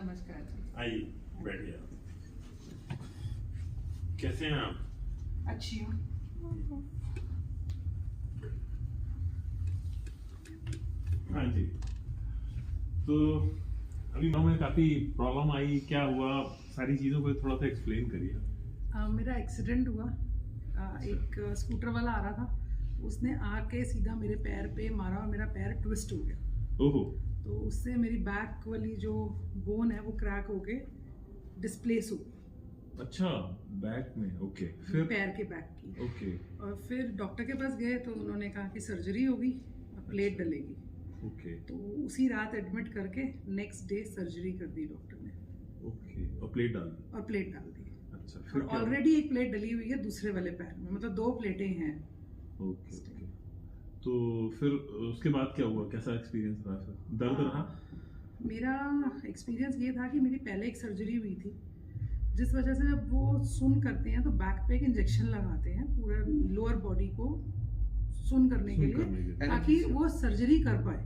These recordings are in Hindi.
नमस्कार जी। आइए बैठिए आप। कैसे हैं आप? अच्छी हूँ। हाँ जी। तो अभी माँ में काफी प्रॉब्लम आई, क्या हुआ, सारी चीजों को थोड़ा सा एक्सप्लेन करिए। मेरा एक्सीडेंट हुआ। एक स्कूटर वाला आ रहा था, उसने आके सीधा मेरे पैर पे मारा और मेरा पैर ट्विस्ट हो गया। ओहो। तो उससे मेरी बैक वाली जो बोन है वो क्रैक हो के डिस्प्लेस हो गई। अच्छा, बैक में, ओके। फिर पैर के बैक की। ओके। और फिर डॉक्टर के पास गए तो उन्होंने कहा कि सर्जरी होगी और प्लेट डलेगी। ओके। तो उसी रात एडमिट करके नेक्स्ट डे सर्जरी कर दी डॉक्टर ने। ओके, और प्लेट डाल दी? और प्लेट डाल दी। अच्छा, और फिर क्या? ऑलरेडी एक प्लेट डली हुई है दूसरे वाले पैर में, मतलब 2 प्लेटें हैं। Okay okay. तो फिर उसके बाद क्या हुआ, कैसा एक्सपीरियंस रहा? फिर दर्द रहा? मेरा एक्सपीरियंस ये था कि मेरी पहले एक सर्जरी हुई थी, जिस वजह से जब वो सुन करते हैं तो बैक पे एक इंजेक्शन लगाते हैं पूरा लोअर बॉडी को सुन करने के लिए, ताकि वो सर्जरी कर पाए।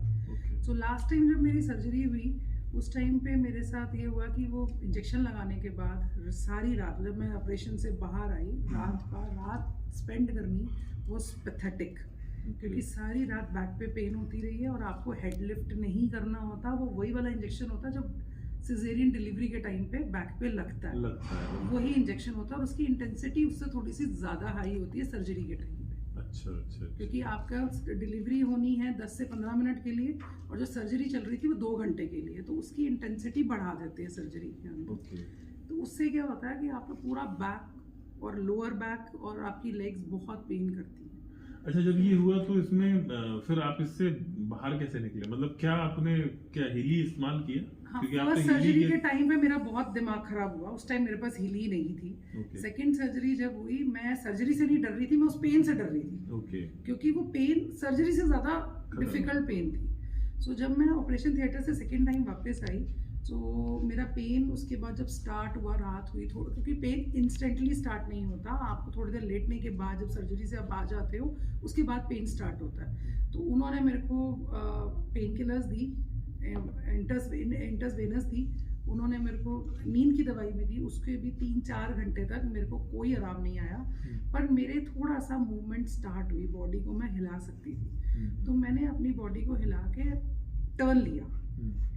तो लास्ट टाइम जब मेरी सर्जरी हुई उस टाइम पे मेरे साथ ये हुआ कि वो इंजेक्शन लगाने के बाद सारी रात, जब मैं ऑपरेशन से बाहर आई, रात स्पेंड करनी वाज पैथेटिक। क्योंकि सारी रात बैक पे पेन होती रही है और आपको हेड लिफ्ट नहीं करना होता। वो वही वाला इंजेक्शन होता है जब सिजेरियन डिलीवरी के टाइम पे बैक पे लगता है, वही इंजेक्शन होता है और उसकी इंटेंसिटी उससे थोड़ी सी ज़्यादा हाई होती है सर्जरी के टाइम पे। अच्छा अच्छा। क्योंकि आपका डिलीवरी होनी है 10 से 15 मिनट के लिए और जो सर्जरी चल रही थी वो 2 घंटे के लिए, तो उसकी इंटेंसिटी बढ़ा देते हैं सर्जरी के अंदर। तो उससे क्या होता है कि आपका पूरा बैक और लोअर बैक और आपकी लेग्स बहुत पेन करती है। अच्छा, जब ये हुआ तो इसमें फिर आप इससे बाहर कैसे निकले? मतलब क्या आपने हीली इस्तेमाल किया? हाँ, क्योंकि फर्स्ट सर्जरी के टाइम पे मेरा बहुत दिमाग खराब हुआ। उस टाइम मेरे पास हीली नहीं थी। सेकंड सर्जरी जब हुई, मैं सर्जरी से नहीं डर रही थी, मैं उस पेन से डर रही थी। क्योंकि वो पेन सर्जरी से ज्यादा डिफिकल्ट पेन थी। सो जब मैं ऑपरेशन थिएटर से सेकंड टाइम वापस आई तो मेरा पेन उसके बाद जब स्टार्ट हुआ, रात हुई थोड़ा, क्योंकि पेन इंस्टेंटली स्टार्ट नहीं होता, आपको थोड़ी देर लेटने के बाद जब सर्जरी से आप आ जाते हो उसके बाद पेन स्टार्ट होता है। तो उन्होंने मेरे को पेन किलर्स दी, इंटरवेनस दी, उन्होंने मेरे को नींद की दवाई भी दी। उसके भी 3-4 घंटे तक मेरे को कोई आराम नहीं आया, पर मेरे थोड़ा सा मूवमेंट स्टार्ट हुई, बॉडी को मैं हिला सकती थी। तो मैंने अपनी बॉडी को हिला के टर्न लिया।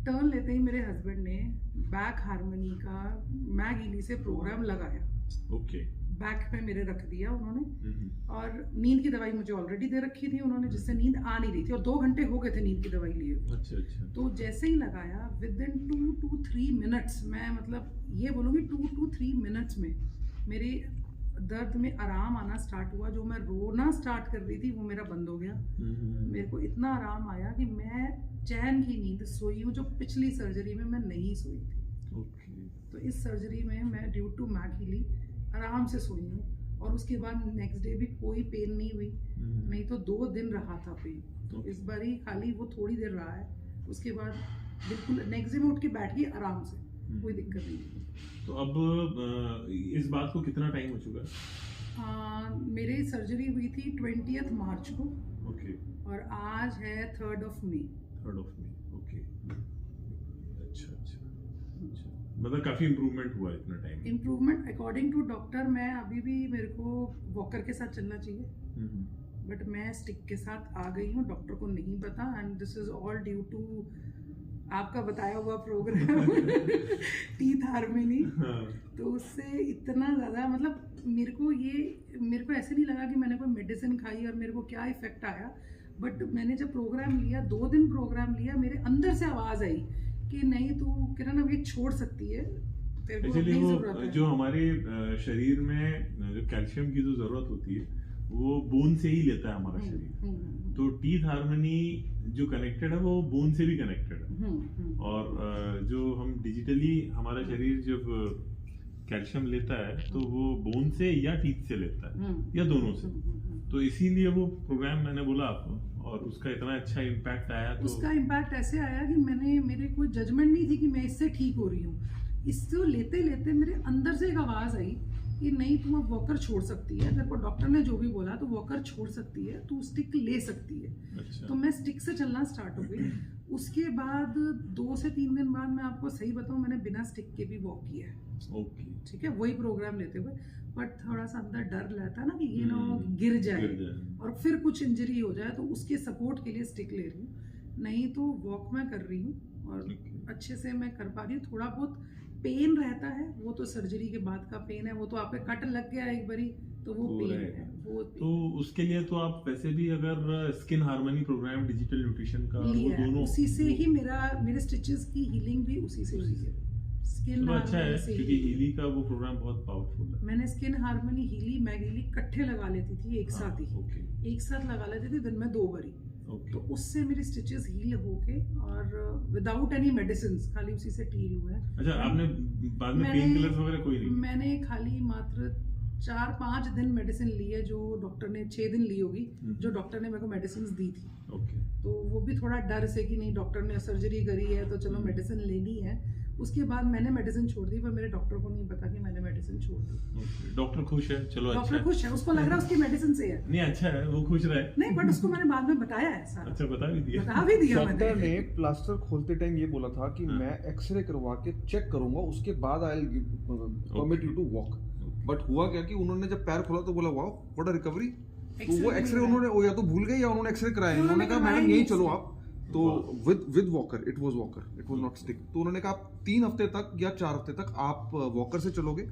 टर्न लेते ही मेरे हस्बैंड ने बैक हार्मनी का मैगीली से प्रोग्राम लगाया। ओके। बैक पे मेरे रख दिया उन्होंने, और नींद की दवाई मुझे ऑलरेडी दे रखी थी उन्होंने, जिससे नींद आ नहीं रही थी और 2 घंटे हो गए थे नींद की दवाई लिए। अच्छा अच्छा। तो जैसे ही लगाया विद इन 2 to 3 मिनट्स, मैं मतलब ये बोलूँगी 2 to 3 मिनट्स में मेरी दर्द में आराम आना स्टार्ट हुआ। जो मैं रोना स्टार्ट कर रही थी वो मेरा बंद हो गया। मेरे को इतना आराम आया कि मैं चैन की नींद सोई हूँ, जो पिछली सर्जरी में मैं नहीं सोई थी। तो इस सर्जरी में मैं ड्यू टू मैगीली आराम से सोई हूँ और उसके बाद नेक्स्ट डे भी कोई पेन नहीं हुई, नहीं तो 2 दिन रहा था पेन। तो इस बार ही खाली वो थोड़ी देर रहा है, उसके बाद बिल्कुल नेक्स्ट डे में उठ के बैठ गई आराम से, कोई दिक्कत नहीं। तो अब इस बात को कितना टाइम हो चुका है? मेरी सर्जरी हुई थी 20th मार्च को। ओके। और आज है 3rd of May। 3rd of May, okay. अच्छा अच्छा। मतलब काफी इम्प्रूवमेंट हुआ इतना time? Improvement according to doctor, मैं अभी भी, मेरे को वॉकर के साथ चलना चाहिए, बट मैं स्टिक के साथ आ गई हूँ। डॉक्टर को नहीं पता, and this is all due to आपका बताया हुआ प्रोग्राम टीथ हार्मनी। तो उससे इतना ज़्यादा, मतलब मेरे को ऐसे नहीं लगा कि मैंने कोई मेडिसिन खाई और मेरे को क्या इफेक्ट आया, बट मैंने जब प्रोग्राम लिया, 2 दिन प्रोग्राम लिया, मेरे अंदर से आवाज़ आई कि नहीं तू किरण अब ये छोड़ सकती है, तेरे को नहीं जरूरत है। जो हमारे शरीर में जो कैल्शियम की जो जरूरत होती है वो बोन से ही लेता है हमारा शरीर। तो टीथ हार्मनी जो कनेक्टेड है वो बोन से भी कनेक्टेड है। और जो हम डिजिटली हमारा शरीर जब कैल्शियम लेता है तो वो बोन से या टीथ से लेता है, या दोनों से। तो इसीलिए वो प्रोग्राम मैंने बोला आपको, और उसका इतना अच्छा इम्पैक्ट आया। तो उसका इम्पैक्ट ऐसे आया कि मेरे कोई जजमेंट नहीं थी कि मैं इससे ठीक हो रही हूँ। इसको लेते लेते मेरे अंदर से एक आवाज़ आई कि नहीं तू अब वॉकर छोड़ सकती है, तेरे को डॉक्टर ने जो भी बोला तो वॉकर छोड़ सकती है, तू स्टिक ले सकती है। अच्छा। तो मैं स्टिक से चलना स्टार्ट हो गई। उसके बाद 2 से 3 दिन बाद मैं आपको सही बताऊं, मैंने बिना स्टिक के भी वॉक किया है। ओके। ठीक है, वही प्रोग्राम लेते हुए, बट थोड़ा सा अंदर डर रहता है ना कि ये ना हो कि गिर जाए और फिर कुछ इंजरी हो जाए, तो उसके सपोर्ट के लिए स्टिक ले रही हूँ। नहीं तो वॉक मैं कर रही हूँ और अच्छे से मैं कर पा रही हूँ। थोड़ा बहुत पेन रहता है, वो तो सर्जरी के बाद का पेन है, वो तो आपके कट लग गया एक बारी तो वो पेन है वो। तो उसके लिए तो आप वैसे भी अगर skin harmony programme digital nutrition का वो दोनों उसी से ही मेरे स्टिचेस की हीलिंग भी उसी से हुई है। स्किन अच्छा है क्योंकि हीली का वो प्रोग्राम बहुत पावरफुल है। मैंने skin harmony, Healy, mag Healy इकट्ठे लगा लेती थी एक साथ ही, एक साथ लगा लेती थी दिन में 2 बारी। तो उससे मेरी स्टिचेस हील होके और विदाउट एनी मेडिसिन, खाली उसी से हील हुआ है। अच्छा, आपने बाद में पेन किलर्स वगैरह कोई नहीं? मैंने खाली मात्र 4-5 दिन मेडिसिन ली है, जो डॉक्टर ने 6 दिन ली होगी, जो डॉक्टर ने मेरे को मेडिसिन दी थी। तो वो भी थोड़ा डर से कि नहीं डॉक्टर ने सर्जरी करी है तो चलो मेडिसिन लेनी है। उसके बाद मैंने मेडिसिन छोड़ दी, पर मेरे डॉक्टर को नहीं पता कि मैंने मेडिसिन छोड़ दी। डॉक्टर खुश है, चलो डॉक्टर अच्छा खुश है, उसको लग रहा है उसकी मेडिसिन से है। नहीं अच्छा है, वो खुश रहे। नहीं, बट उसको मैंने बाद में बताया है सारा। अच्छा, बता भी दिया डॉक्टर ने प्लास्टर खोलते टाइम ये बोला था कि मैं एक्सरे करवा के चेक करूंगा, उसके बाद I will permit you to walk. But हुआ क्या कि उन्होंने जब पैर खोला तो बोला वाओ व्हाट अ रिकवरी। तो वो एक्सरे उन्होंने या तो भूल गए या उन्होंने एक्सरे कराया, उन्होंने कहा मैडम यही चलो आप। तो with walker, it was not stick. तो उन्होंने कहा आप 3 हफ्ते तक या 4 हफ्ते तक आप वॉकर से चलोगे।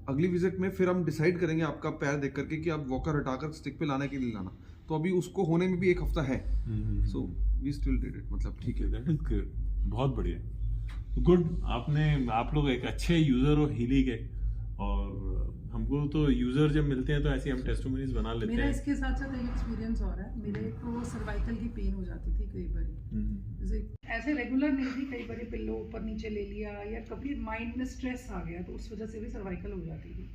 अगली विजिट में फिर हम डिसाइड करेंगे आपका पैर देख करके कि आप वॉकर हटाकर स्टिक पे लाने के लिए लाना। तो अभी उसको होने में भी 1 हफ्ता है। So we still did it, मतलब ठीक है। दैट इज गुड, बहुत बढ़िया, गुड। आप लोग एक अच्छे यूजर हो हीली के, और हमको तो यूजर जब मिलते हैं तो ऐसे हम टेस्टिमोनीज बना लेते हैं। मेरा इसके साथ साथ एक एक्सपीरियंस और है। मेरे को सर्वाइकल की पेन हो जाती थी कई बार, जैसे ऐसे रेगुलर नहीं थी, कई बार पिल्लो ऊपर नीचे ले लिया या कभी माइंड में स्ट्रेस आ गया तो उस वजह से भी सर्वाइकल हो जाती थी।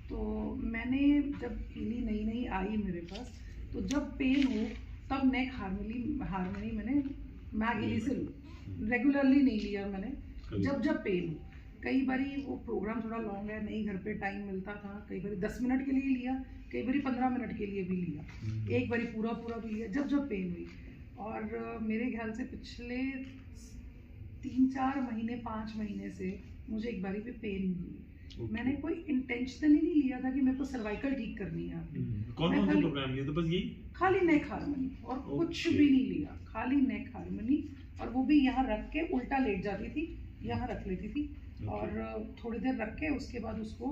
तो मैंने जब हीली नई नई आई मेरे पास, तो जब पेन हो तब नेक हार्मनी मैंने मैग हीली से रेगुलरली नहीं लिया मैंने, जब पेन हो। कई बारी वो प्रोग्राम थोड़ा लॉन्ग है, नहीं घर पे टाइम मिलता था, कई बारी 10 मिनट के लिए लिया, कई बारी 15 मिनट के लिए भी लिया, एक बारी पूरा भी लिया जब पेन हुई। और मेरे ख्याल से पिछले 3-4 महीने 5 महीने से मुझे एक बारी भी पेन नहीं हुई। मैंने कोई इंटेंशनली नहीं लिया था कि मेरे को सर्वाइकल ठीक करनी है। कौन से प्रोग्राम लिया? तो बस यही खाली नेक हार्मनी और कुछ भी नहीं लिया, खाली नेक हार्मनी। और वो भी यहाँ रख के उल्टा लेट जाती थी, यहाँ रख लेती थी और थोड़ी देर रख के उसके बाद उसको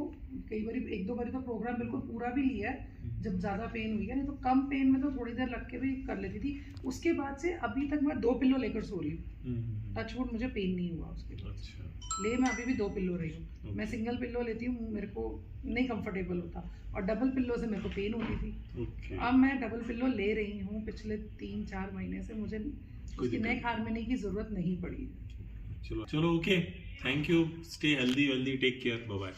कई बार 1-2 बार तो प्रोग्राम बिल्कुल पूरा भी लिया है जब ज़्यादा पेन हुई है, नहीं तो कम पेन में तो थोड़ी देर रख के भी कर लेती थी। उसके बाद से अभी तक मैं 2 पिल्लो लेकर सो रही हूँ, टचवुड मुझे पेन नहीं हुआ उसके बाद। अच्छा। मैं अभी भी 2 पिल्लो रही हूँ। मैं सिंगल पिल्लो लेती हूँ, मेरे को नहीं कंफर्टेबल होता, और डबल पिल्लो से मेरे को पेन होती थी। अब मैं डबल पिल्लो ले रही हूँ पिछले 3-4 महीने से, मुझे उसकी नेक हार्मनी की जरूरत नहीं पड़ी। चलो okay, thank you, stay healthy, take care, bye bye.